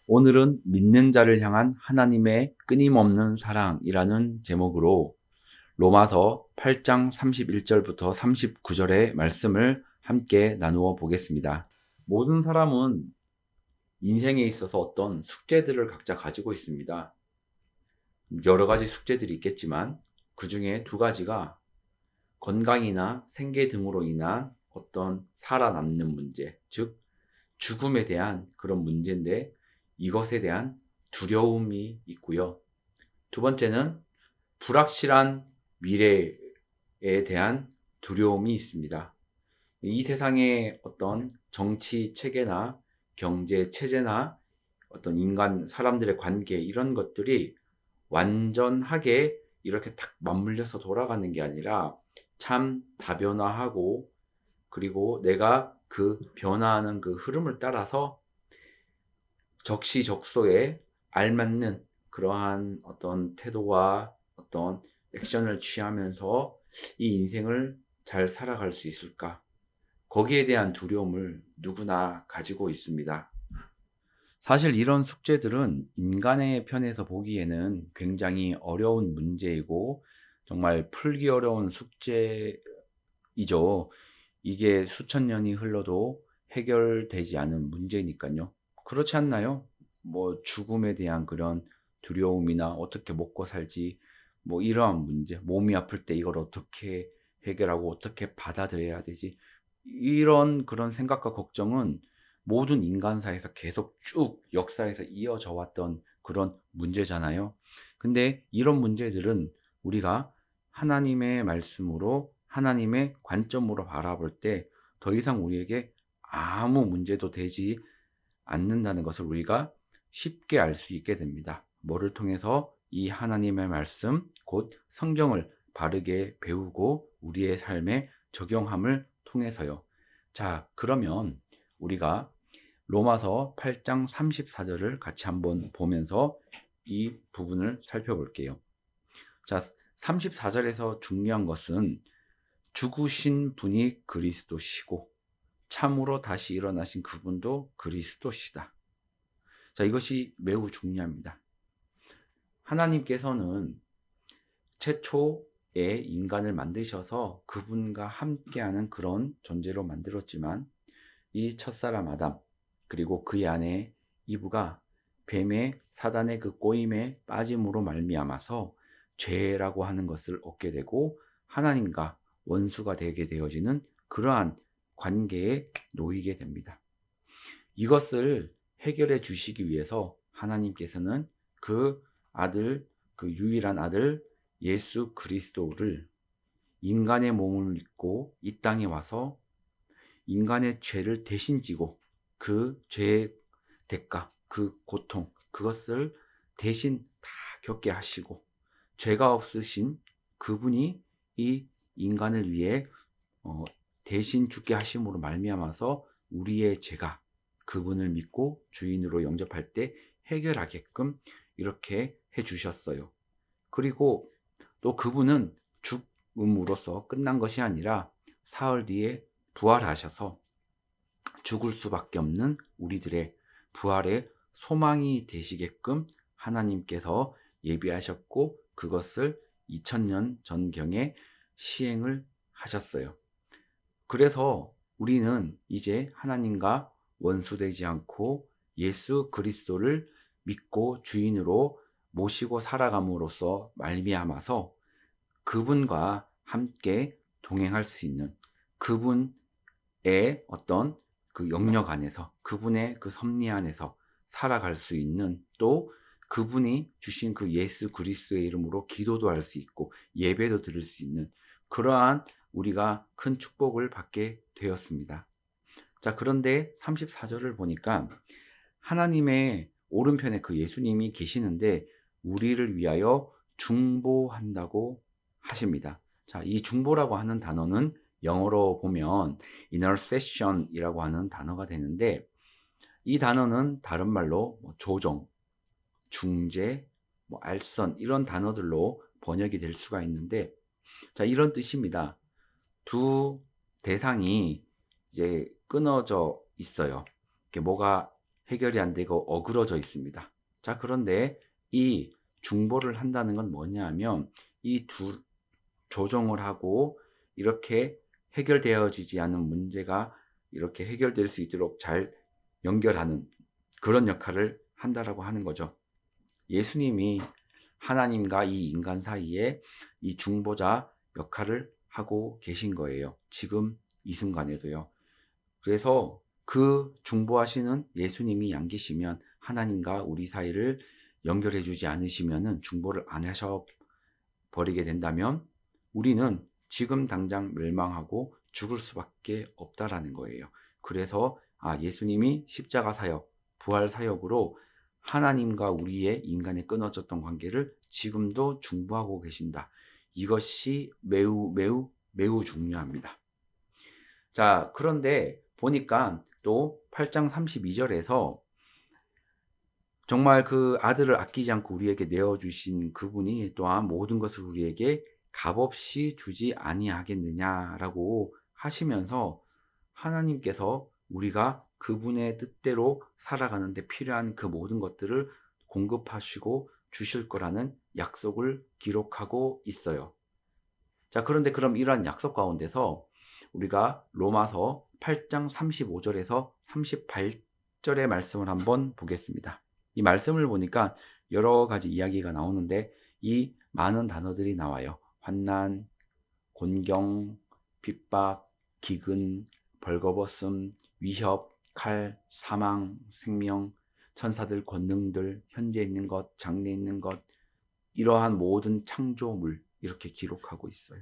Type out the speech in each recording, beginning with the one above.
오늘은 믿는 자를 향한 하나님의 끊임없는 사랑이라는 제목으로 로마서 8장 31절부터 39절의 말씀을 함께 나누어 보겠습니다. 모든 사람은 인생에 있어서 어떤 숙제들을 각자 가지고 있습니다. 여러 가지 숙제들이 있겠지만 그 중에 두 가지가 건강이나 생계 등으로 인한 어떤 살아남는 문제, 즉 죽음에 대한 그런 문제인데 이것에 대한 두려움이 있고요. 두 번째는 불확실한 미래에 대한 두려움이 있습니다. 이 세상의 어떤 정치 체계나 경제 체제나 어떤 인간 사람들의 관계 이런 것들이 완전하게 이렇게 딱 맞물려서 돌아가는 게 아니라 참 다변화하고, 그리고 내가 그 변화하는 그 흐름을 따라서 적시적소에 알맞는 그러한 어떤 태도와 어떤 액션을 취하면서 이 인생을 잘 살아갈 수 있을까? 거기에 대한 두려움을 누구나 가지고 있습니다. 사실 이런 숙제들은 인간의 편에서 보기에는 굉장히 어려운 문제이고 정말 풀기 어려운 숙제이죠. 이게 수천 년이 흘러도 해결되지 않은 문제니까요. 그렇지 않나요? 뭐 죽음에 대한 그런 두려움이나 어떻게 먹고 살지, 뭐 이러한 문제, 몸이 아플 때 이걸 어떻게 해결하고 어떻게 받아들여야 되지, 이런 그런 생각과 걱정은 모든 인간사에서 계속 쭉 역사에서 이어져 왔던 그런 문제잖아요. 근데 이런 문제들은 우리가 하나님의 말씀으로, 하나님의 관점으로 바라볼 때 더 이상 우리에게 아무 문제도 되지 않는다는 것을 우리가 쉽게 알 수 있게 됩니다. 뭐를 통해서? 이 하나님의 말씀, 곧 성경을 바르게 배우고 우리의 삶에 적용함을 통해서요. 자, 그러면 우리가 로마서 8장 34절을 같이 한번 보면서 이 부분을 살펴볼게요. 자, 34절에서 중요한 것은 죽으신 분이 그리스도시고 참으로 다시 일어나신 그분도 그리스도시다. 자, 이것이 매우 중요합니다. 하나님께서는 최초에 인간을 만드셔서 그분과 함께하는 그런 존재로 만들었지만 이 첫사람 아담 그리고 그의 아내 이브가 뱀의 사단의 그 꼬임에 빠짐으로 말미암아서 죄라고 하는 것을 얻게 되고 하나님과 원수가 되게 되어지는 그러한 관계에 놓이게 됩니다. 이것을 해결해 주시기 위해서 하나님께서는 그 아들, 그 유일한 아들 예수 그리스도를 인간의 몸을 입고 이 땅에 와서 인간의 죄를 대신 지고 그 죄의 대가, 그 고통, 그것을 대신 다 겪게 하시고 죄가 없으신 그분이 이 인간을 위해 대신 죽게 하심으로 말미암아서 우리의 죄가 그분을 믿고 주인으로 영접할 때 해결하게끔 이렇게 해주셨어요. 그리고 또 그분은 죽음으로써 끝난 것이 아니라 사흘 뒤에 부활하셔서 죽을 수밖에 없는 우리들의 부활의 소망이 되시게끔 하나님께서 예비하셨고 그것을 2000년 전경에 시행을 하셨어요. 그래서 우리는 이제 하나님과 원수되지 않고 예수 그리스도를 믿고 주인으로 모시고 살아감으로써 말미암아서 그분과 함께 동행할 수 있는, 그분의 어떤 그 영역 안에서, 그분의 그 섭리 안에서 살아갈 수 있는, 또 그분이 주신 그 예수 그리스도의 이름으로 기도도 할 수 있고 예배도 드릴 수 있는 그러한 우리가 큰 축복을 받게 되었습니다. 자, 그런데 34절을 보니까 하나님의 오른편에 그 예수님이 계시는데 우리를 위하여 중보한다고 하십니다. 자, 이 중보라고 하는 단어는 영어로 보면 intercession이라고 하는 단어가 되는데 이 단어는 다른 말로 조정, 중재, 알선 이런 단어들로 번역이 될 수가 있는데 자, 이런 뜻입니다. 두 대상이 이제 끊어져 있어요. 이렇게 뭐가 해결이 안 되고 어그러져 있습니다. 자, 그런데 이 중보를 한다는 건 뭐냐면 이 두 조정을 하고 이렇게 해결되어지지 않은 문제가 이렇게 해결될 수 있도록 잘 연결하는 그런 역할을 한다라고 하는 거죠. 예수님이 하나님과 이 인간 사이에 이 중보자 역할을 하고 계신 거예요. 지금 이 순간에도요. 그래서 그 중보하시는 예수님이 안 계시면 하나님과 우리 사이를 연결해 주지 않으시면은 중보를 안 하셔 버리게 된다면 우리는 지금 당장 멸망하고 죽을 수밖에 없다라는 거예요. 그래서 예수님이 십자가 사역, 부활 사역으로 하나님과 우리의 인간의 끊어졌던 관계를 지금도 중보하고 계신다. 이것이 매우 매우 매우 중요합니다. 자, 그런데 보니까 또 8장 32절에서 정말 그 아들을 아끼지 않고 우리에게 내어주신 그분이 또한 모든 것을 우리에게 값없이 주지 아니하겠느냐라고 하시면서 하나님께서 우리가 그분의 뜻대로 살아가는데 필요한 그 모든 것들을 공급하시고 주실 거라는 약속을 기록하고 있어요. 자, 그런데 그럼 이러한 약속 가운데서 우리가 로마서 8장 35절에서 38절의 말씀을 한번 보겠습니다. 이 말씀을 보니까 여러 가지 이야기가 나오는데 이 많은 단어들이 나와요. 환난, 곤경, 핍박, 기근, 벌거벗음, 위협, 칼, 사망, 생명, 천사들, 권능들, 현재 있는 것, 장래 있는 것, 이러한 모든 창조물 이렇게 기록하고 있어요.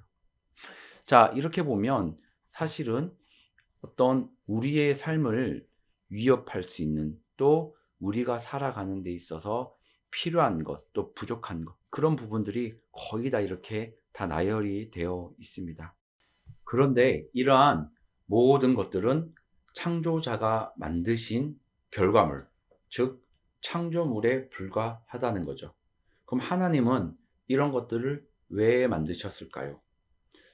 자, 이렇게 보면 사실은 어떤 우리의 삶을 위협할 수 있는 또 우리가 살아가는 데 있어서 필요한 것, 또 부족한 것, 그런 부분들이 거의 다 이렇게 다 나열이 되어 있습니다. 그런데 이러한 모든 것들은 창조자가 만드신 결과물, 즉 창조물에 불과하다는 거죠. 그럼 하나님은 이런 것들을 왜 만드셨을까요?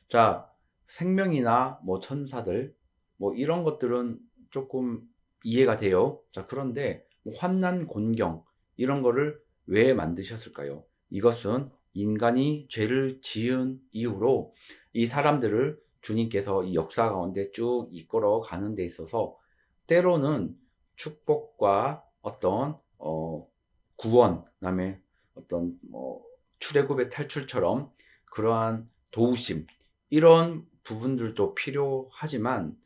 자, 생명이나 뭐 천사들, 뭐 이런 것들은 조금 이해가 돼요. 자, 그런데 환난, 곤경 이런 거를 왜 만드셨을까요? 이것은 인간이 죄를 지은 이후로 이 사람들을 주님께서 이 역사 가운데 쭉 이끌어 가는 데 있어서 때로는 축복과 어떤 구원, 그다음에 어떤 출애굽의 탈출처럼 그러한 도우심 이런 부분들도 필요하지만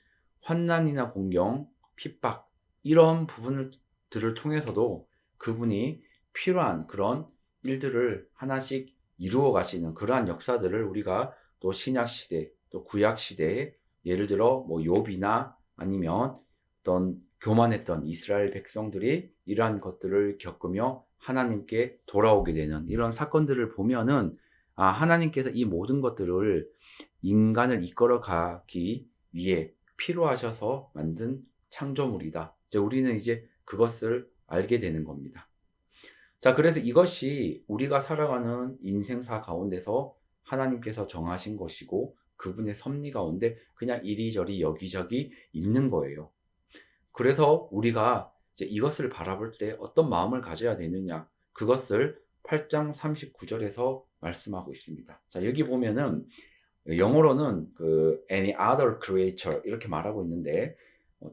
환난이나 공경, 핍박 이런 부분들을 통해서도 그분이 필요한 그런 일들을 하나씩 이루어 가시는 그러한 역사들을 우리가 또 신약 시대, 또 구약 시대에 예를 들어 뭐 욥이나 아니면 어떤 교만했던 이스라엘 백성들이 이러한 것들을 겪으며 하나님께 돌아오게 되는 이런 사건들을 보면은 하나님께서 이 모든 것들을 인간을 이끌어 가기 위해 필요하셔서 만든 창조물이다. 이제 우리는 이제 그것을 알게 되는 겁니다. 자, 그래서 이것이 우리가 살아가는 인생사 가운데서 하나님께서 정하신 것이고 그분의 섭리 가운데 그냥 이리저리 여기저기 있는 거예요. 그래서 우리가 이제 이것을 바라볼 때 어떤 마음을 가져야 되느냐, 그것을 8장 39절에서 말씀하고 있습니다. 자, 여기 보면은 영어로는 그 any other creature 이렇게 말하고 있는데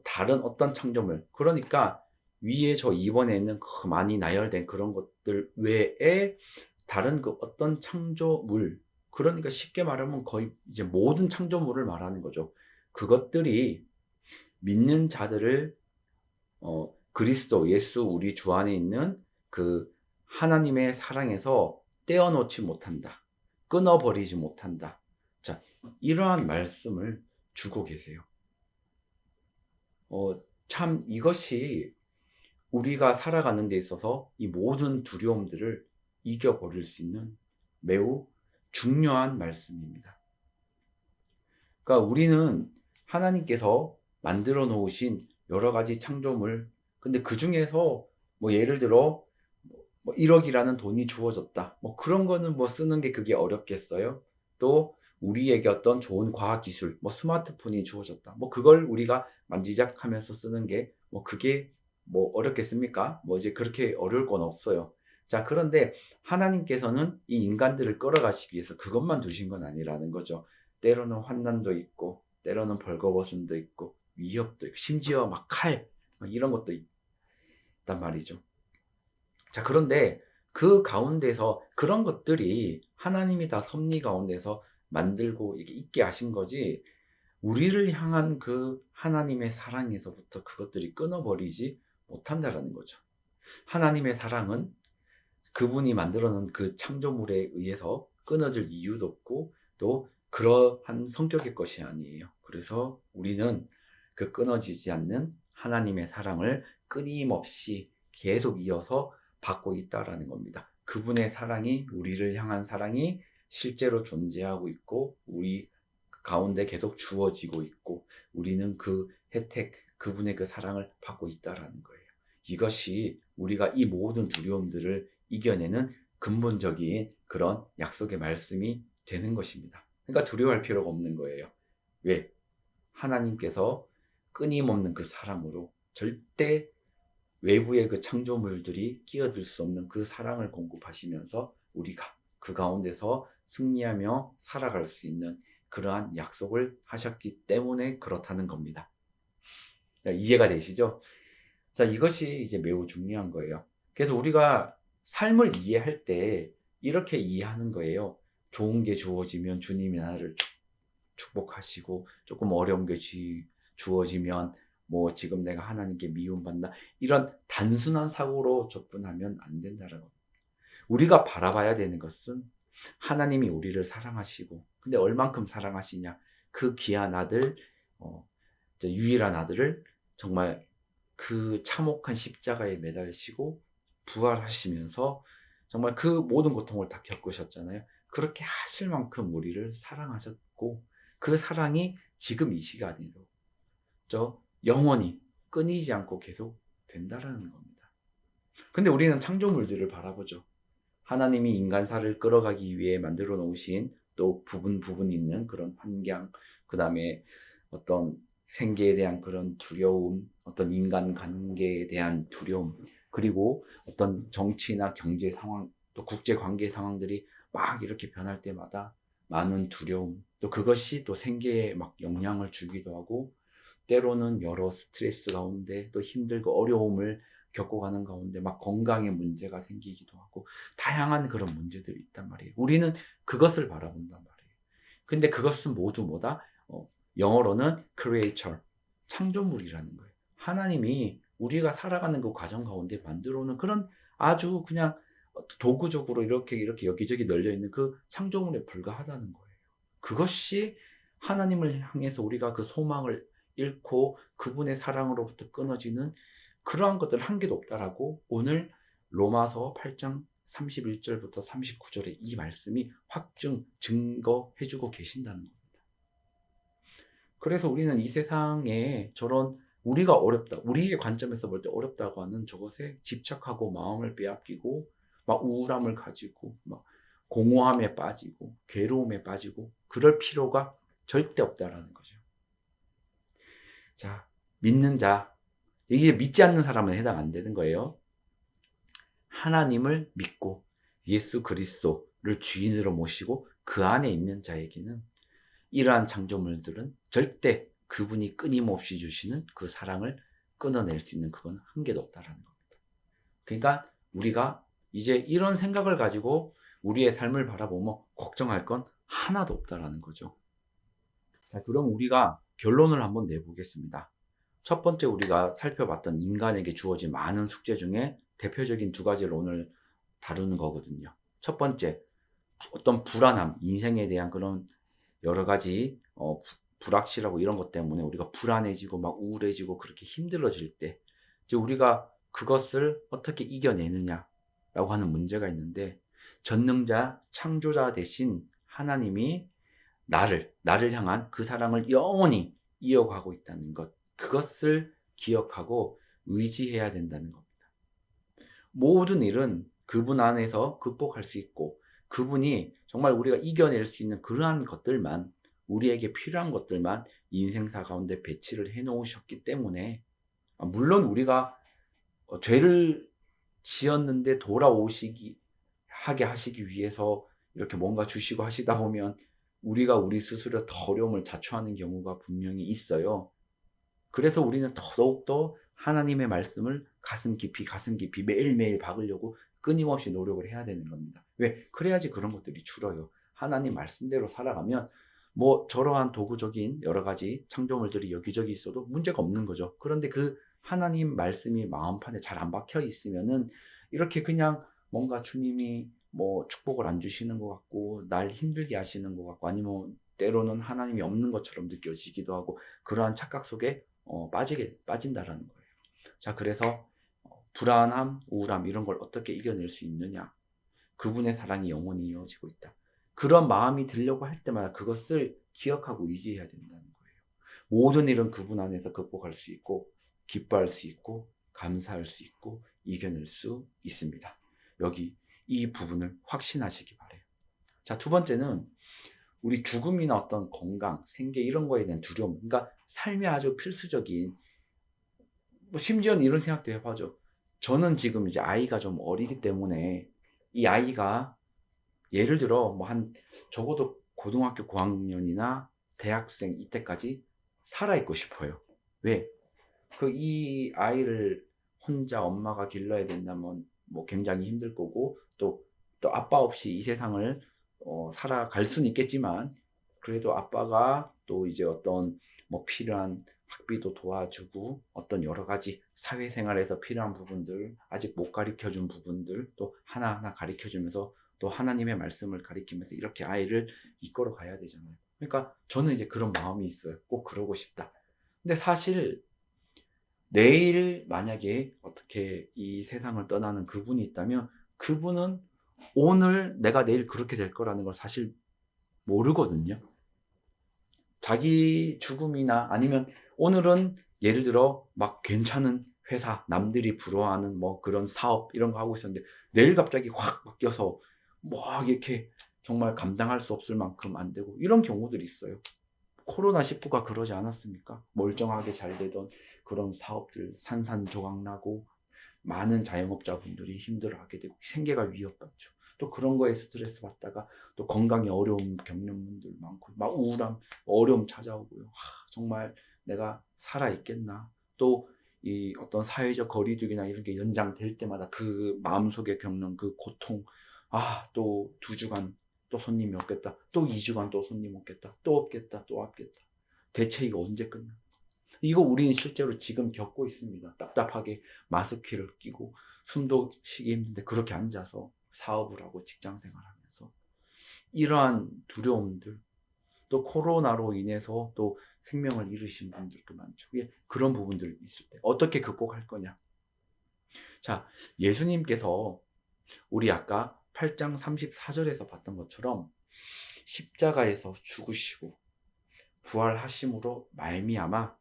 다른 어떤 창조물, 그러니까 위에 저 2번에 있는 그 많이 나열된 그런 것들 외에 다른 그 어떤 창조물, 그러니까 쉽게 말하면 거의 이제 모든 창조물을 말하는 거죠. 그것들이 믿는 자들을 그리스도 예수 우리 주 안에 있는 그 하나님의 사랑에서 떼어놓지 못한다, 끊어버리지 못한다. 자, 이러한 말씀을 주고 계세요. 참 이것이 우리가 살아가는 데 있어서 이 모든 두려움들을 이겨버릴 수 있는 매우 중요한 말씀입니다. 그러니까 우리는 하나님께서 만들어 놓으신 여러 가지 창조물, 근데 그 중에서 뭐 예를 들어 뭐 1억이라는 돈이 주어졌다, 뭐 그런 거는 뭐 쓰는 게 그게 어렵겠어요? 또 우리에게 어떤 좋은 과학기술, 뭐 스마트폰이 주어졌다. 뭐 그걸 우리가 만지작하면서 쓰는 게 뭐 그게 뭐 어렵겠습니까? 뭐 이제 그렇게 어려울 건 없어요. 자, 그런데 하나님께서는 이 인간들을 끌어가시기 위해서 그것만 두신 건 아니라는 거죠. 때로는 환난도 있고, 때로는 벌거벗음도 있고, 위협도 있고, 심지어 막 칼, 이런 것도 있단 말이죠. 자, 그런데 그 가운데서 그런 것들이 하나님이 다 섭리 가운데서 만들고 이게 있게 하신 거지, 우리를 향한 그 하나님의 사랑에서부터 그것들이 끊어버리지 못한다라는 거죠. 하나님의 사랑은 그분이 만들어 놓은 그 창조물에 의해서 끊어질 이유도 없고 또 그러한 성격의 것이 아니에요. 그래서 우리는 그 끊어지지 않는 하나님의 사랑을 끊임없이 계속 이어서 받고 있다라는 겁니다. 그분의 사랑이, 우리를 향한 사랑이 실제로 존재하고 있고 우리 가운데 계속 주어지고 있고 우리는 그 혜택, 그분의 그 사랑을 받고 있다라는 거예요. 이것이 우리가 이 모든 두려움들을 이겨내는 근본적인 그런 약속의 말씀이 되는 것입니다. 그러니까 두려워할 필요가 없는 거예요. 왜? 하나님께서 끊임없는 그 사랑으로 절대 외부의 그 창조물들이 끼어들 수 없는 그 사랑을 공급하시면서 우리가 그 가운데서 승리하며 살아갈 수 있는 그러한 약속을 하셨기 때문에 그렇다는 겁니다. 이해가 되시죠? 자, 이것이 이제 매우 중요한 거예요. 그래서 우리가 삶을 이해할 때 이렇게 이해하는 거예요. 좋은 게 주어지면 주님이 나를 축복하시고 조금 어려운 게 주어지면 뭐 지금 내가 하나님께 미움받나, 이런 단순한 사고로 접근하면 안 된다는 겁니다. 우리가 바라봐야 되는 것은 하나님이 우리를 사랑하시고, 근데 얼만큼 사랑하시냐, 그 귀한 아들, 유일한 아들을 정말 그 참혹한 십자가에 매달리시고 부활하시면서 정말 그 모든 고통을 다 겪으셨잖아요. 그렇게 하실 만큼 우리를 사랑하셨고 그 사랑이 지금 이 시간에도 영원히 끊이지 않고 계속 된다라는 겁니다. 근데 우리는 창조물들을 바라보죠. 하나님이 인간사를 끌어가기 위해 만들어 놓으신 또 부분 있는 그런 환경, 그 다음에 어떤 생계에 대한 그런 두려움, 어떤 인간관계에 대한 두려움, 그리고 어떤 정치나 경제 상황, 또 국제 관계 상황들이 막 이렇게 변할 때마다 많은 두려움, 또 그것이 또 생계에 막 영향을 주기도 하고, 때로는 여러 스트레스 가운데 또 힘들고 어려움을 겪어가는 가운데 막 건강에 문제가 생기기도 하고 다양한 그런 문제들이 있단 말이에요. 우리는 그것을 바라본단 말이에요. 근데 그것은 모두 뭐다? 영어로는 creator, 창조물이라는 거예요. 하나님이 우리가 살아가는 그 과정 가운데 만들어 놓은 그런 아주 그냥 도구적으로 이렇게 여기저기 널려 있는 그 창조물에 불과하다는 거예요. 그것이 하나님을 향해서 우리가 그 소망을 잃고 그분의 사랑으로부터 끊어지는 그러한 것들 한 개도 없다라고 오늘 로마서 8장 31절부터 39절의 이 말씀이 증거해주고 계신다는 겁니다. 그래서 우리는 이 세상에 저런 우리가 어렵다, 우리의 관점에서 볼 때 어렵다고 하는 저것에 집착하고 마음을 빼앗기고 막 우울함을 가지고 막 공허함에 빠지고 괴로움에 빠지고 그럴 필요가 절대 없다라는 거죠. 자, 믿는 자, 이게 믿지 않는 사람은 해당 안 되는 거예요. 하나님을 믿고 예수 그리스도를 주인으로 모시고 그 안에 있는 자에게는 이러한 창조물들은 절대 그분이 끊임없이 주시는 그 사랑을 끊어낼 수 있는 그건 한 개도 없다라는 겁니다. 그러니까 우리가 이제 이런 생각을 가지고 우리의 삶을 바라보면 걱정할 건 하나도 없다라는 거죠. 자, 그럼 우리가 결론을 한번 내보겠습니다. 첫 번째 우리가 살펴봤던 인간에게 주어진 많은 숙제 중에 대표적인 두 가지를 오늘 다루는 거거든요. 첫 번째, 어떤 불안함, 인생에 대한 그런 여러 가지 불확실하고 이런 것 때문에 우리가 불안해지고 막 우울해지고 그렇게 힘들어질 때 이제 우리가 그것을 어떻게 이겨내느냐라고 하는 문제가 있는데, 전능자, 창조자 대신 하나님이 나를 향한 그 사랑을 영원히 이어가고 있다는 것, 그것을 기억하고 의지해야 된다는 겁니다. 모든 일은 그분 안에서 극복할 수 있고 그분이 정말 우리가 이겨낼 수 있는 그러한 것들만, 우리에게 필요한 것들만 인생사 가운데 배치를 해 놓으셨기 때문에, 물론 우리가 죄를 지었는데 돌아오시기 하게 하시기 위해서 이렇게 뭔가 주시고 하시다 보면 우리가 우리 스스로 더 어려움을 자초하는 경우가 분명히 있어요. 그래서 우리는 더더욱더 하나님의 말씀을 가슴 깊이 매일매일 박으려고 끊임없이 노력을 해야 되는 겁니다. 왜? 그래야지 그런 것들이 줄어요. 하나님 말씀대로 살아가면 뭐 저러한 도구적인 여러 가지 창조물들이 여기저기 있어도 문제가 없는 거죠. 그런데 그 하나님 말씀이 마음판에 잘 안 박혀 있으면은 이렇게 그냥 뭔가 주님이 뭐 축복을 안 주시는 것 같고 날 힘들게 하시는 것 같고 아니면 때로는 하나님이 없는 것처럼 느껴지기도 하고 그러한 착각 속에 빠진다라는 거예요. 자, 그래서 불안함, 우울함 이런 걸 어떻게 이겨낼 수 있느냐? 그분의 사랑이 영원히 이어지고 있다. 그런 마음이 들려고 할 때마다 그것을 기억하고 의지해야 된다는 거예요. 모든 일은 그분 안에서 극복할 수 있고 기뻐할 수 있고 감사할 수 있고 이겨낼 수 있습니다. 여기 이 부분을 확신하시기 바래요. 자, 두 번째는 우리 죽음이나 어떤 건강, 생계 이런 거에 대한 두려움. 그러니까 삶에 아주 필수적인 뭐 심지어는 이런 생각도 해봐죠. 저는 지금 이제 아이가 좀 어리기 때문에 이 아이가 예를 들어 뭐 한 적어도 고등학교 고학년이나 대학생 이때까지 살아있고 싶어요. 왜? 이 아이를 혼자 엄마가 길러야 된다면 뭐 굉장히 힘들 거고 또 아빠 없이 이 세상을 살아갈 수는 있겠지만 그래도 아빠가 또 이제 어떤 뭐 필요한 학비도 도와주고 어떤 여러 가지 사회생활에서 필요한 부분들 아직 못 가르쳐준 부분들 또 하나하나 가르쳐주면서 또 하나님의 말씀을 가르치면서 이렇게 아이를 이끌어 가야 되잖아요. 그러니까 저는 이제 그런 마음이 있어요. 꼭 그러고 싶다. 근데 사실 내일 만약에 어떻게 이 세상을 떠나는 그분이 있다면 그분은 오늘 내가 내일 그렇게 될 거라는 걸 사실 모르거든요. 자기 죽음이나 아니면 오늘은 예를 들어 막 괜찮은 회사, 남들이 부러워하는 뭐 그런 사업 이런 거 하고 있었는데 내일 갑자기 확 바뀌어서 막 이렇게 정말 감당할 수 없을 만큼 안 되고 이런 경우들이 있어요. 코로나19가 그러지 않았습니까? 멀쩡하게 잘 되던 그런 사업들 산산조각 나고 많은 자영업자분들이 힘들어하게 되고 생계가 위협받죠. 또 그런 거에 스트레스 받다가 또 건강에 어려움 겪는 분들 많고 막 우울함, 어려움 찾아오고요. 정말 내가 살아있겠나? 또 이 어떤 사회적 거리두기나 이런 게 연장될 때마다 그 마음속에 겪는 그 고통, 또 2주간 또 손님이 없겠다. 또 2주간 또 손님 없겠다. 또 없겠다. 또 없겠다. 대체 이거 언제 끝나? 이거 우리는 실제로 지금 겪고 있습니다. 답답하게 마스크를 끼고 숨도 쉬기 힘든데 그렇게 앉아서 사업을 하고 직장 생활하면서 이러한 두려움들 또 코로나로 인해서 또 생명을 잃으신 분들도 많죠. 그런 부분들이 있을 때 어떻게 극복할 거냐? 자, 예수님께서 우리 아까 8장 34절에서 봤던 것처럼 십자가에서 죽으시고 부활하심으로 말미암아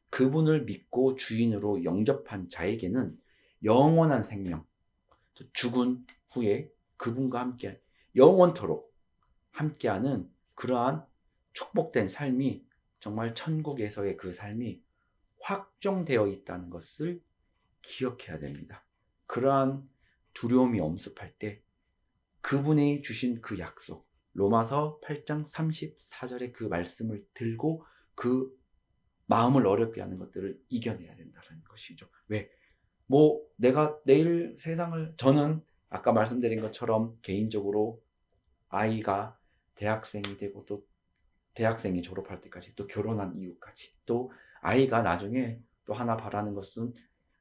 그분을 믿고 주인으로 영접한 자에게는 영원한 생명, 죽은 후에 그분과 함께 영원토록 함께하는 그러한 축복된 삶이 정말 천국에서의 그 삶이 확정되어 있다는 것을 기억해야 됩니다. 그러한 두려움이 엄습할 때 그분이 주신 그 약속, 로마서 8장 34절의 그 말씀을 들고 그 마음을 어렵게 하는 것들을 이겨내야 된다는 것이죠. 왜? 뭐 내가 내일 세상을 저는 아까 말씀드린 것처럼 개인적으로 아이가 대학생이 되고 또 대학생이 졸업할 때까지 또 결혼한 이후까지 또 아이가 나중에 또 하나 바라는 것은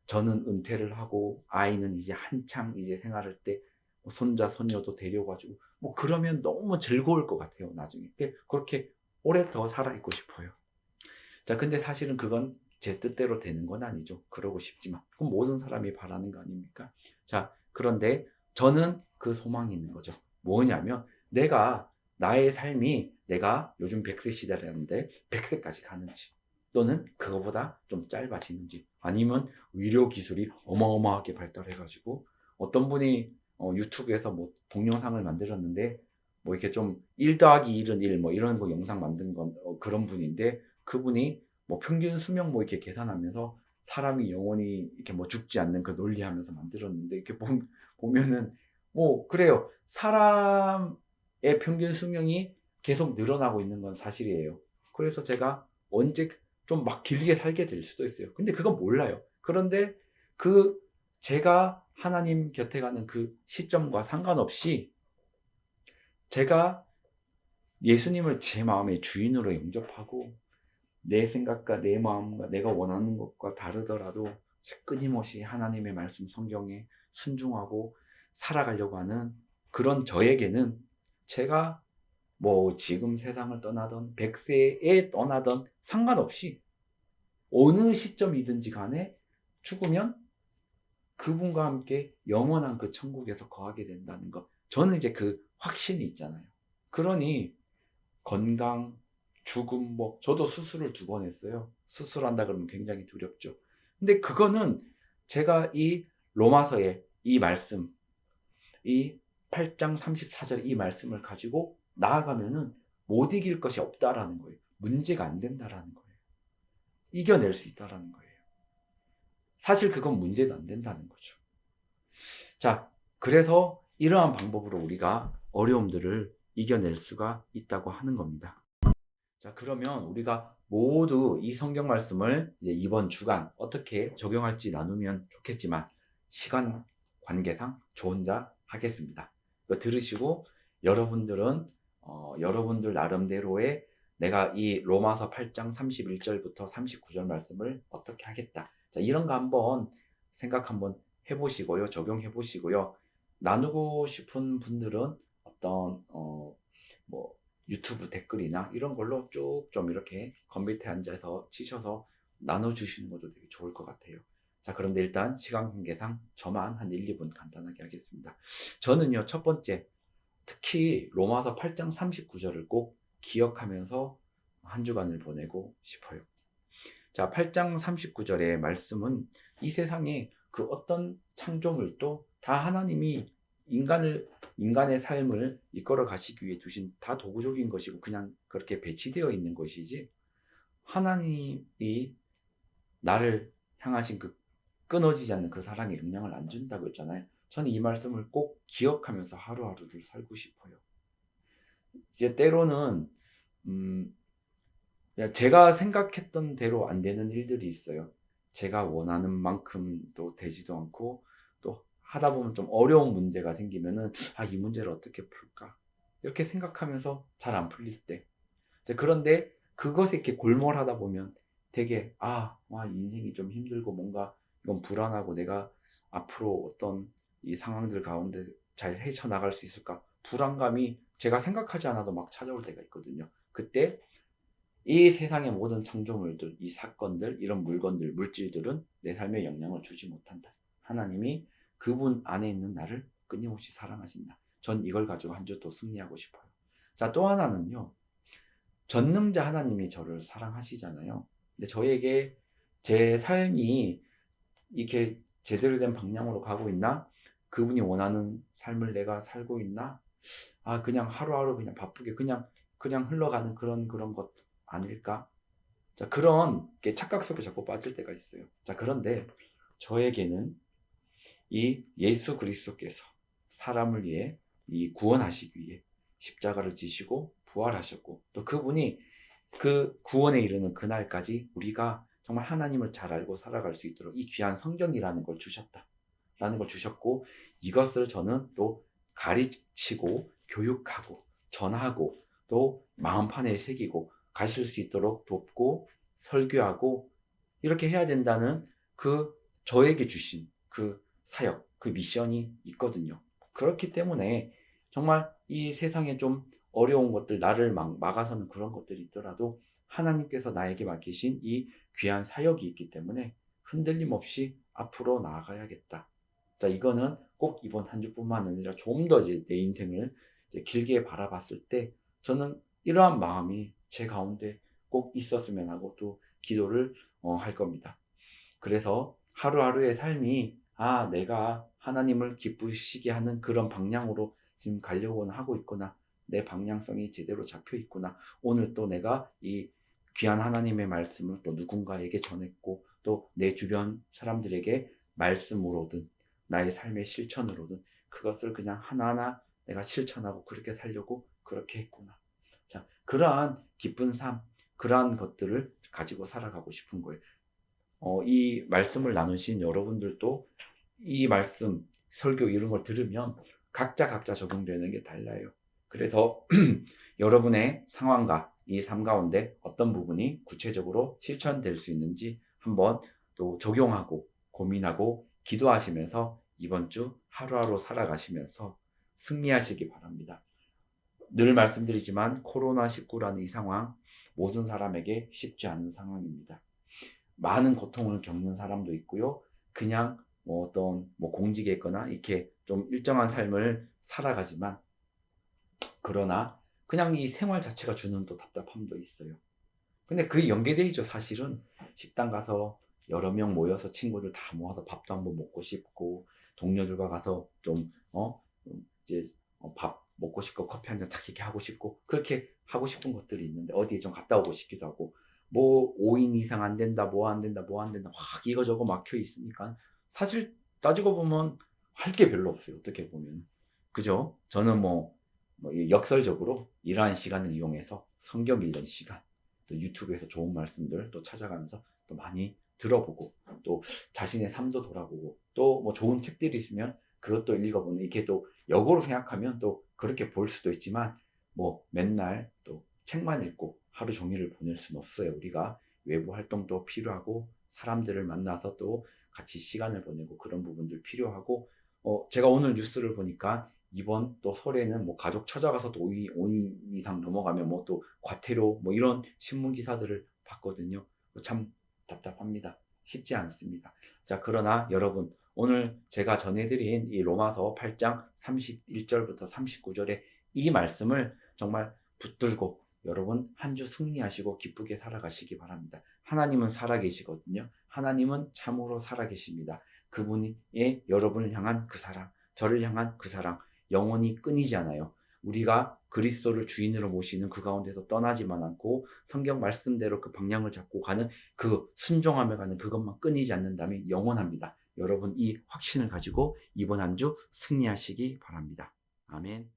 저는 은퇴를 하고 아이는 이제 한창 이제 생활할 때 손자 손녀도 데려가지고 뭐 그러면 너무 즐거울 것 같아요. 나중에 그렇게 오래 더 살아있고 싶어요. 자, 근데 사실은 그건 제 뜻대로 되는 건 아니죠. 그러고 싶지만 그건 모든 사람이 바라는 거 아닙니까? 자, 그런데 저는 그 소망이 있는 거죠. 뭐냐면 나의 삶이 내가 요즘 100세 시대라는데 100세까지 가는지 또는 그거보다 좀 짧아지는지 아니면 의료기술이 어마어마하게 발달해가지고 어떤 분이 유튜브에서 뭐 동영상을 만들었는데 뭐 이렇게 좀 1 더하기 1은 1 뭐 이런 거 영상 만든 건 그런 분인데, 그분이 뭐 평균 수명 뭐 이렇게 계산하면서 사람이 영원히 이렇게 뭐 죽지 않는 그 논리하면서 만들었는데, 이렇게 보면은 뭐 그래요. 사람의 평균 수명이 계속 늘어나고 있는 건 사실이에요. 그래서 제가 언제 좀 막 길게 살게 될 수도 있어요. 근데 그건 몰라요. 그런데 그 제가 하나님 곁에 가는 그 시점과 상관없이 제가 예수님을 제 마음의 주인으로 영접하고 내 생각과 내 마음과 내가 원하는 것과 다르더라도 끊임없이 하나님의 말씀 성경에 순종하고 살아가려고 하는 그런 저에게는, 제가 뭐 지금 세상을 떠나던 100세에 떠나던 상관없이 어느 시점이든지 간에 죽으면 그분과 함께 영원한 그 천국에서 거하게 된다는 것, 저는 이제 그 확신이 있잖아요. 그러니 건강, 죽음, 뭐 저도 수술을 2번 했어요. 수술한다 그러면 굉장히 두렵죠. 근데 그거는 제가 이 로마서의 이 말씀, 이 8장 34절 이 말씀을 가지고 나아가면은 못 이길 것이 없다라는 거예요. 문제가 안 된다라는 거예요. 이겨낼 수 있다라는 거예요. 사실 그건 문제도 안 된다는 거죠. 자, 그래서 이러한 방법으로 우리가 어려움들을 이겨낼 수가 있다고 하는 겁니다. 자, 그러면 우리가 모두 이 성경 말씀을 이제 이번 주간 어떻게 적용할지 나누면 좋겠지만, 시간 관계상 저 혼자 하겠습니다. 이거 들으시고 여러분들은 여러분들 나름대로의 내가 이 로마서 8장 31절부터 39절 말씀을 어떻게 하겠다. 자, 이런 거 한번 생각 한번 해보시고요. 적용해 보시고요. 나누고 싶은 분들은 어떤 뭐 유튜브 댓글이나 이런 걸로 쭉 좀 이렇게 컴퓨터에 앉아서 치셔서 나눠주시는 것도 되게 좋을 것 같아요. 자, 그런데 일단 시간 관계상 저만 한 1, 2분 간단하게 하겠습니다. 저는요, 첫 번째, 특히 로마서 8장 39절을 꼭 기억하면서 한 주간을 보내고 싶어요. 자, 8장 39절의 말씀은 이 세상에 그 어떤 창조물도 다 하나님이 인간의 삶을 이끌어 가시기 위해 두신 다 도구적인 것이고 그냥 그렇게 배치되어 있는 것이지, 하나님이 나를 향하신 그 끊어지지 않는 그 사랑에 영향을 안 준다고 했잖아요. 저는 이 말씀을 꼭 기억하면서 하루하루를 살고 싶어요. 이제 때로는 제가 생각했던 대로 안 되는 일들이 있어요. 제가 원하는 만큼 또 되지도 않고, 또 하다 보면 좀 어려운 문제가 생기면은 이 문제를 어떻게 풀까? 이렇게 생각하면서 잘 안 풀릴 때. 그런데 그것에 이렇게 골몰하다 보면 되게 인생이 좀 힘들고 뭔가 이건 불안하고 내가 앞으로 어떤 이 상황들 가운데 잘 헤쳐나갈 수 있을까? 불안감이 제가 생각하지 않아도 막 찾아올 때가 있거든요. 그때 이 세상의 모든 창조물들, 이 사건들, 이런 물건들, 물질들은 내 삶에 영향을 주지 못한다. 하나님이 그분 안에 있는 나를 끊임없이 사랑하신다. 전 이걸 가지고 한 주 또 승리하고 싶어요. 자, 또 하나는요. 전능자 하나님이 저를 사랑하시잖아요. 근데 저에게 제 삶이 이렇게 제대로 된 방향으로 가고 있나? 그분이 원하는 삶을 내가 살고 있나? 그냥 하루하루 그냥 바쁘게 그냥 흘러가는 그런 것 아닐까? 자, 그런 게 착각 속에 자꾸 빠질 때가 있어요. 자, 그런데 저에게는 이 예수 그리스도께서 사람을 위해 이 구원하시기 위해 십자가를 지시고 부활하셨고, 또 그분이 그 구원에 이르는 그날까지 우리가 정말 하나님을 잘 알고 살아갈 수 있도록 이 귀한 성경이라는 걸 주셨다라는 걸 주셨고, 이것을 저는 또 가르치고 교육하고 전하고 또 마음판에 새기고 가실 수 있도록 돕고 설교하고 이렇게 해야 된다는 그 저에게 주신 그 사역, 그 미션이 있거든요. 그렇기 때문에 정말 이 세상에 좀 어려운 것들, 나를 막아서는 그런 것들이 있더라도 하나님께서 나에게 맡기신 이 귀한 사역이 있기 때문에 흔들림 없이 앞으로 나아가야겠다. 자, 이거는 꼭 이번 한 주뿐만 아니라 좀 더 이제 내 인생을 이제 길게 바라봤을 때 저는 이러한 마음이 제 가운데 꼭 있었으면 하고 또 기도를 할 겁니다. 그래서 하루하루의 삶이 내가 하나님을 기쁘시게 하는 그런 방향으로 지금 가려고는 하고 있구나. 내 방향성이 제대로 잡혀 있구나. 오늘 또 내가 이 귀한 하나님의 말씀을 또 누군가에게 전했고 또 내 주변 사람들에게 말씀으로든 나의 삶의 실천으로든 그것을 그냥 하나하나 내가 실천하고 그렇게 살려고 그렇게 했구나. 자, 그러한 기쁜 삶, 그러한 것들을 가지고 살아가고 싶은 거예요. 이 말씀을 나누신 여러분들도 이 말씀, 설교 이런 걸 들으면 각자 적용되는 게 달라요. 그래서 여러분의 상황과 이 삶 가운데 어떤 부분이 구체적으로 실천될 수 있는지 한번 또 적용하고 고민하고 기도하시면서 이번 주 하루하루 살아가시면서 승리하시기 바랍니다. 늘 말씀드리지만 코로나19라는 이 상황 모든 사람에게 쉽지 않은 상황입니다. 많은 고통을 겪는 사람도 있고요. 그냥 뭐 어떤 뭐 공직에 있거나 이렇게 좀 일정한 삶을 살아가지만 그러나 그냥 이 생활 자체가 주는 또 답답함도 있어요. 근데 그게 연계돼 있죠. 사실은 식당 가서 여러 명 모여서 친구들 다 모아서 밥도 한번 먹고 싶고 동료들과 가서 이제 밥 먹고 싶고 커피 한 잔 딱 이렇게 하고 싶고 그렇게 하고 싶은 것들이 있는데 어디에 좀 갔다 오고 싶기도 하고 뭐 5인 이상 안 된다 뭐 안 된다 뭐 안 된다 확 이거저거 막혀 있으니까 사실 따지고 보면 할 게 별로 없어요. 어떻게 보면 그죠? 저는 역설적으로 이러한 시간을 이용해서 성경 읽는 시간 또 유튜브에서 좋은 말씀들 또 찾아가면서 또 많이 들어보고 또 자신의 삶도 돌아보고 또 뭐 좋은 책들이 있으면 그것도 읽어보는 이게 또 역으로 생각하면 또 그렇게 볼 수도 있지만 뭐 맨날 또 책만 읽고 하루 종일을 보낼 수는 없어요. 우리가 외부 활동도 필요하고 사람들을 만나서 또 같이 시간을 보내고 그런 부분들 필요하고 제가 오늘 뉴스를 보니까 이번 또 설에는 뭐 가족 찾아가서 또 5인 이상 넘어가면 뭐 또 과태료 뭐 이런 신문 기사들을 봤거든요. 참 답답합니다. 쉽지 않습니다. 자, 그러나 여러분 오늘 제가 전해드린 이 로마서 8장 31절부터 39절의 이 말씀을 정말 붙들고 여러분 한 주 승리하시고 기쁘게 살아가시기 바랍니다. 하나님은 살아계시거든요. 하나님은 참으로 살아계십니다. 그분이 여러분을 향한 그 사랑, 저를 향한 그 사랑 영원히 끊이지 않아요. 우리가 그리스도를 주인으로 모시는 그 가운데서 떠나지만 않고 성경 말씀대로 그 방향을 잡고 가는 그 순종하며 가는 그것만 끊이지 않는다면 영원합니다. 여러분 이 확신을 가지고 이번 한 주 승리하시기 바랍니다. 아멘.